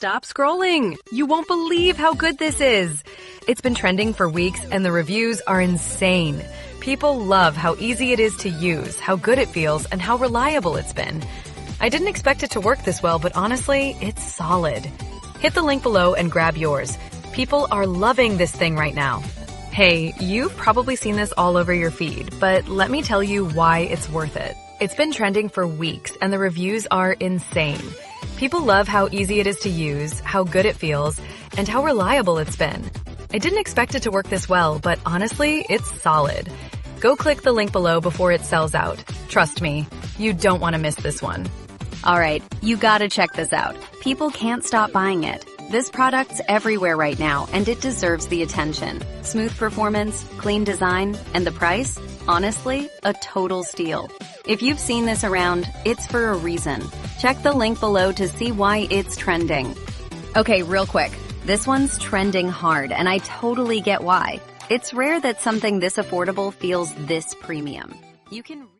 stop scrolling. You won't believe how good this is. It's been trending for weeks and the reviews are insane. People love how easy it is to use, how good it feels, and how reliable it's been. I didn't expect it to work this well, but honestly, it's solid. Hit the link below and grab yours. People are loving this thing right now. Hey, you've probably seen this all over your feed, but let me tell you why it's worth it. It's been trending for weeks and the reviews are insane. People love how easy it is to use, how good it feels, and how reliable it's been. I didn't expect it to work this well, but honestly, it's solid. Go click the link below before it sells out. Trust me, you don't want to miss this one. Alright, you gotta check this out. People can't stop buying it. This product's everywhere right now, and it deserves the attention. Smooth performance, clean design, and the price? Honestly, a total steal. If you've seen this around, it's for a reason. Check the link below to see why it's trending. Okay, real quick. This one's trending hard, and I totally get why. It's rare that something this affordable feels this premium. You can